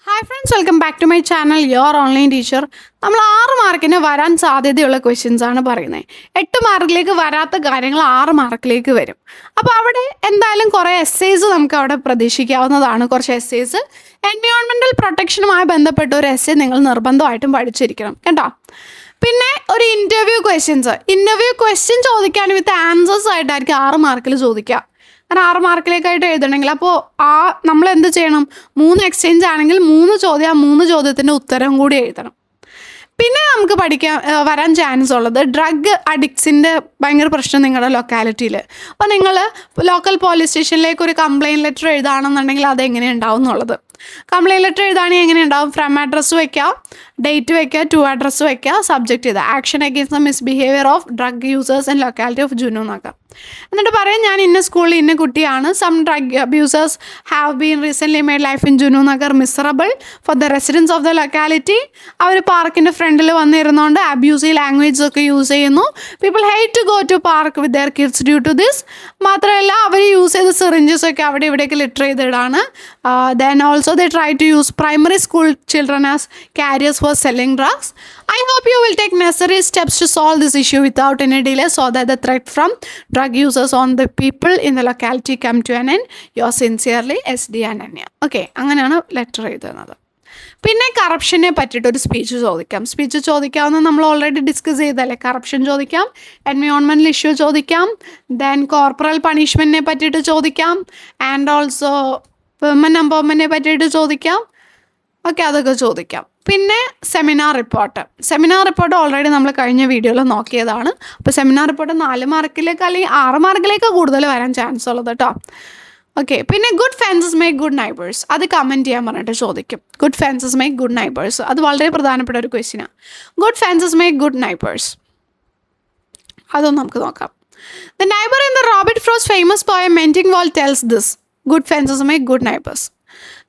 Hi friends, welcome back to my channel your online teacher. നമ്മൾ 6 മാർക്കിന് വരാൻ സാധ്യതയുള്ള ക്വസ്റ്റ്യൻസ് ആണ് പറയുന്നത്. 8 മാർക്കിലേക്ക് വരാത്ത കാര്യങ്ങൾ 6 മാർക്കിലേക്ക് വരും. അപ്പോൾ അവിടെ എന്തായാലും കുറേ എസ്സേസ് നമുക്ക് അവിടെ പ്രതീക്ഷിക്കാവുന്നതാണ്. കുറച്ച് എസ്സേസ് എൻവയോൺമെൻറ്റൽ പ്രൊട്ടക്ഷനുമായി ബന്ധപ്പെട്ട ഒരു എസ്സേ നിങ്ങൾ നിർബന്ധമായിട്ടും പഠിച്ചിരിക്കണം കേട്ടോ. പിന്നെ ഒരു ഇൻ്റർവ്യൂ ക്വസ്റ്റ്യൻ ചോദിക്കാൻ വിത്ത് ആൻസേഴ്സ് ആയിട്ടായിരിക്കും 6 മാർക്കിൽ ചോദിക്കുക. കാരണം 6 മാർക്കിലേക്കായിട്ട് എഴുതണമെങ്കിൽ അപ്പോൾ നമ്മൾ എന്ത് ചെയ്യണം? 3 എക്സ്ചേഞ്ച് ആണെങ്കിൽ 3 ചോദ്യം, 3 ചോദ്യത്തിൻ്റെ ഉത്തരം കൂടി എഴുതണം. പിന്നെ നമുക്ക് വരാൻ ചാൻസ് ഉള്ളത് ഡ്രഗ് അഡിക്ട്സിൻ്റെ ഭയങ്കര പ്രശ്നം നിങ്ങളുടെ ലൊക്കാലിറ്റിയിൽ. അപ്പോൾ നിങ്ങൾ ലോക്കൽ പോലീസ് സ്റ്റേഷനിലേക്ക് ഒരു കംപ്ലയിൻറ്റ് ലെറ്റർ എഴുതുകയാണെന്നുണ്ടെങ്കിൽ അതെങ്ങനെ ഉണ്ടാവും എന്നുള്ളത്. കംപ്ലയിൻറ്റ് ലെറ്റർ എഴുതുകയാണെങ്കിൽ എങ്ങനെ ഉണ്ടാവും? ഫ്രം അഡ്രസ്സ് വയ്ക്കുക, ഡേറ്റ് വയ്ക്കുക, ടു അഡ്രസ്സ് വയ്ക്കുക, സബ്ജക്റ്റ് ചെയ്ത് action against the misbehaviour of drug users and locality of Junu എന്നൊക്കെ. എന്നിട്ട് പറയാം, ഞാൻ ഇന്ന സ്കൂളിൽ ഇന്ന കുട്ടിയാണ്. Some drug abusers have been recently made life in Junu Nagar miserable for the residence of the locality. അവർ പാർക്കിൻ്റെ ഫ്രണ്ടിൽ വന്നിരുന്നുകൊണ്ട് അബ്യൂസീവ് ലാംഗ്വേജ് ഒക്കെ യൂസ് ചെയ്യുന്നു. People hate to go to park with their kids due to this. മാത്രമല്ല അവർ use ചെയ്ത syringes ഒക്കെ അവിടെ ഇവിടേക്ക് ലിറ്റർ ചെയ്തിടാണ്. Then also they try to use primary school children as carriers for selling drugs. I hope you will take necessary steps to solve this issue without any delay so that the threat from drug users on the people in the locality come to an end. Yours sincerely, SD Ananya. Okay, അങ്ങനെയാണ് letter എഴുതുന്നത്. പിന്നെ കറപ്ഷനെ പറ്റിയിട്ടൊരു speech ചോദിക്കാവുന്ന നമ്മൾ already discuss ചെയ്തല്ലേ. Corruption ചോദിക്കാം, environmental issue ചോദിക്കാം, then corporal പണിഷ്മെൻറ്റിനെ പറ്റിയിട്ട് ചോദിക്കാം, and also women എംപവർമെൻറ്റിനെ പറ്റിയിട്ട് ചോദിക്കാം. ഓക്കെ, അതൊക്കെ ചോദിക്കാം. പിന്നെ സെമിനാർ റിപ്പോർട്ട് ഓൾറെഡി നമ്മൾ കഴിഞ്ഞ വീഡിയോയിൽ നോക്കിയതാണ്. അപ്പോൾ സെമിനാർ റിപ്പോർട്ട് 4 മാർക്കിലേക്ക് അല്ലെങ്കിൽ 6 മാർക്കിലേക്ക് കൂടുതൽ വരാൻ ചാൻസ് ഉള്ളത് കേട്ടോ. ഓക്കെ, പിന്നെ good fences make good neighbours, അത് കമൻറ്റ് ചെയ്യാൻ പറഞ്ഞിട്ട് ചോദിക്കും. Good fences make good neighbours, അത് വളരെ പ്രധാനപ്പെട്ട ഒരു ക്വസ്റ്റ്യനാണ്. Good fences make good neighbours, അതൊന്നും നമുക്ക് നോക്കാം. The neighbour in the Robert Frost famous poem mending wall tells this. Good fences make good neighbors.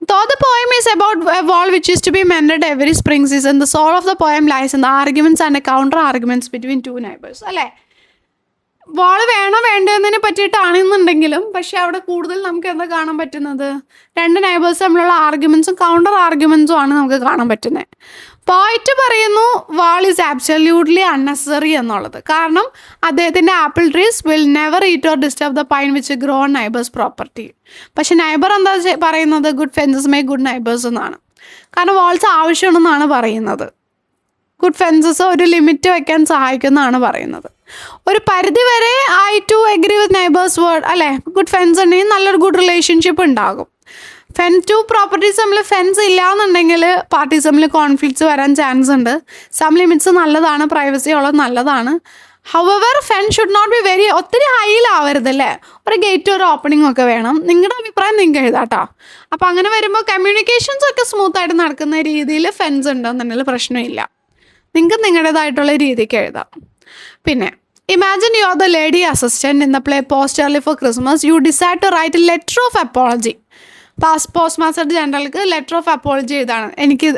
Though the poem is about a wall which is to be mended every spring season, the soul of the poem lies in the arguments and the counter arguments between two neighbors. അല്ലേ, വാൾ വേണ്ടതിനെ പറ്റിയിട്ടാണെന്നുണ്ടെങ്കിലും പക്ഷെ അവിടെ കൂടുതൽ നമുക്ക് എന്താ കാണാൻ പറ്റുന്നത്? 2 neighbours തമ്മിലുള്ള ആർഗ്യുമെൻസും counter ആർഗ്യുമെൻസും ആണ് നമുക്ക് കാണാൻ പറ്റുന്നത്. പോയിറ്റ് പറയുന്നു വാൾ ഈസ് ആബ്സല്യൂട്ട്ലി അൺനെസസറി എന്നുള്ളത്. കാരണം അദ്ദേഹത്തിൻ്റെ apple trees will never eat or disturb the pine which grow on neighbours property. പക്ഷെ നൈബർ എന്താ പറയുന്നത്? Good fences make good neighbours എന്നാണ്. കാരണം വാൾസ് ആവശ്യമുണ്ടെന്നാണ് പറയുന്നത്. ഗുഡ് ഫെൻസസ് ഒരു ലിമിറ്റ് വയ്ക്കാൻ സഹായിക്കുന്നതാണ് പറയുന്നത്. ഒരു പരിധി വരെ I too agree with neighbours word അല്ലേ. ഗുഡ് ഫെൻസ് ഉണ്ടെങ്കിൽ നല്ലൊരു ഗുഡ് റിലേഷൻഷിപ്പ് ഉണ്ടാകും. ടു പ്രോപ്പർട്ടീസ് തമ്മിൽ ഫെൻസ് ഇല്ല എന്നുണ്ടെങ്കിൽ പാർട്ടീസ് തമ്മിൽ കോൺഫ്ലിക്ട്സ് വരാൻ ചാൻസ് ഉണ്ട്. സം ലിമിറ്റ്സ് നല്ലതാണ്, പ്രൈവസി ഉള്ളത് നല്ലതാണ്. Our fence should not be very ഒത്തിരി ഹൈയിലാവരുതല്ലേ. ഒരു ഗേറ്റ് ഒരു ഓപ്പണിംഗ് ഒക്കെ വേണം. നിങ്ങളുടെ അഭിപ്രായം നിങ്ങൾക്ക് എഴുതാട്ടോ. അപ്പോൾ അങ്ങനെ വരുമ്പോൾ കമ്മ്യൂണിക്കേഷൻസ് ഒക്കെ സ്മൂത്തായിട്ട് നടക്കുന്ന രീതിയിൽ ഫെൻസ് ഉണ്ടെന്നുണ്ടെങ്കിൽ പ്രശ്നമില്ല. നിങ്ങൾക്ക് നിങ്ങളുടേതായിട്ടുള്ള രീതിക്ക് എഴുതാം. പിന്നെ imagine you are the lady assistant in the play post early for Christmas. You decide to write a letter of apology. Postmaster ജനറൽക്ക് ലെറ്റർ ഓഫ് അപ്പോളജി എഴുതാണ്. എനിക്ക്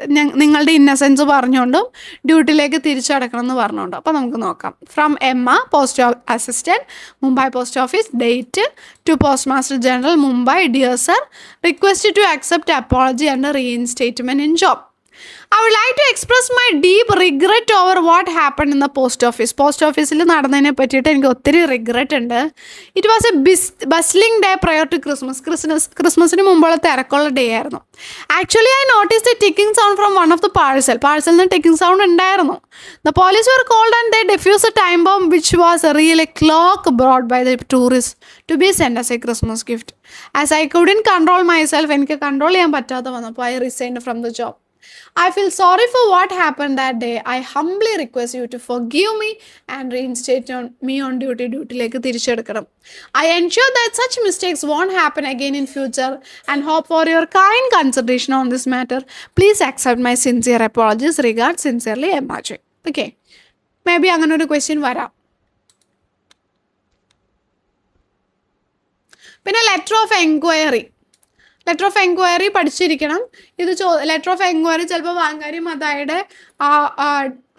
നിങ്ങളുടെ ഇന്നസെൻസ് പറഞ്ഞുകൊണ്ടും ഡ്യൂട്ടിയിലേക്ക് തിരിച്ചടക്കണം എന്ന് പറഞ്ഞുകൊണ്ടും. അപ്പോൾ നമുക്ക് നോക്കാം. From Emma, post assistant, Mumbai post office. Date to postmaster general, Mumbai. Dear sir, request to accept apology and reinstatement in job. I would like to express my deep regret over what happened in the post office. Post ഓഫീസിൽ നടന്നതിനെ പറ്റിയിട്ട് എനിക്ക് ഒത്തിരി regret ഉണ്ട്. It was a bustling day prior to ക്രിസ്മസിന് മുമ്പുള്ള തിരക്കുള്ള day ആയിരുന്നു. Actually I notice the ticking sound from one of the പാഴ്സലിൽ നിന്ന് ടിക്കിംഗ് സൗണ്ട് ഉണ്ടായിരുന്നു. The police were called and they defused a time bomb which was a real clock brought by the tourists to be sent as a Christmas gift. As I couldn't control myself, എനിക്ക് control ചെയ്യാൻ പറ്റാതെ വന്നപ്പോൾ I resigned from the job. I feel sorry for what happened that day. I humbly request you to forgive me and reinstate me on duty. ഡ്യൂട്ടിയിലേക്ക് തിരിച്ചെടുക്കണം. I ensure that such mistakes won't happen again in future and hope for your kind consideration on this matter. Please accept my sincere apologies. Regards, sincerely, Emma J. Okay. Maybe അങ്ങനെ ഒരു question വരാം. പിന്നെ letter of enquiry. Letter of enquiry പഠിച്ചിരിക്കണം. ഇത് letter of enquiry ചിലപ്പോൾ വാങ്കാരി മതായുടെ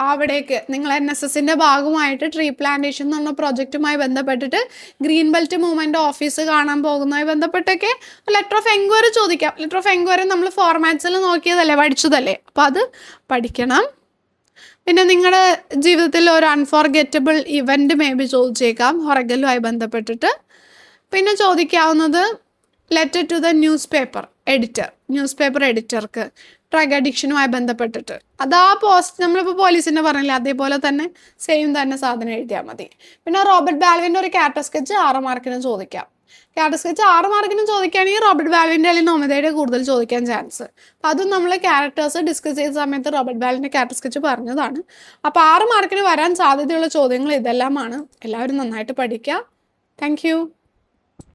അവിടേക്ക് നിങ്ങൾ NSSന്റെ ഭാഗമായിട്ട് ട്രീ പ്ലാന്റേഷൻ എന്ന് പറഞ്ഞ പ്രൊജക്റ്റുമായി ബന്ധപ്പെട്ടിട്ട് ഗ്രീൻ ബെൽറ്റ് മൂവ്മെന്റ് ഓഫീസ് കാണാൻ പോകുന്നതുമായി ബന്ധപ്പെട്ടൊക്കെ ലെറ്റർ ഓഫ് എൻക്വയറി ചോദിക്കാം. ലെറ്റർ ഓഫ് എൻക്വയറി നമ്മൾ ഫോർമാറ്റ്സിൽ നോക്കിയതല്ലേ, പഠിച്ചതല്ലേ, അപ്പോൾ അത് പഠിക്കണം. പിന്നെ നിങ്ങളുടെ ജീവിതത്തിൽ ഒരു അൺഫോർഗെറ്റബിൾ ഇവൻറ്റ് മേ ബി ചോദിച്ചേക്കാം ഹൊറഗലുമായി ബന്ധപ്പെട്ടിട്ട്. പിന്നെ ചോദിക്കാവുന്നത് letter to the news paper എഡിറ്റർക്ക് ഡ്രഗ് അഡിക്ഷനുമായി ബന്ധപ്പെട്ടിട്ട്. അത് ആ പോസ്റ്റ് നമ്മളിപ്പോൾ പോലീസിൻ്റെ പറഞ്ഞില്ലേ അതേപോലെ തന്നെ സെയിം തന്നെ സാധനം എഴുതിയാൽ മതി. പിന്നെ റോബർട്ട് ബാൽവിൻ്റെ ഒരു ക്യാരക്ടർ സ്കെച്ച് 6 മാർക്കിന് ചോദിക്കാം. ക്യാരക്ടർ സ്കെച്ച് 6 മാർക്കിന് ചോദിക്കുകയാണെങ്കിൽ റോബർട്ട് ബാൽവിൻ്റെ അല്ലെങ്കിൽ നൊമിതയുടെ കൂടുതൽ ചോദിക്കാൻ ചാൻസ്. അപ്പോൾ അതും നമ്മൾ ക്യാരക്ടേഴ്സ് ഡിസ്കസ് ചെയ്ത സമയത്ത് റോബർട്ട് ബാൽവിൻ്റെ ക്യാരക്ടർ സ്കെച്ച് പറഞ്ഞതാണ്. അപ്പോൾ 6 മാർക്കിന് വരാൻ സാധ്യതയുള്ള ചോദ്യങ്ങൾ ഇതെല്ലാമാണ്. എല്ലാവരും നന്നായിട്ട് പഠിക്കുക. താങ്ക്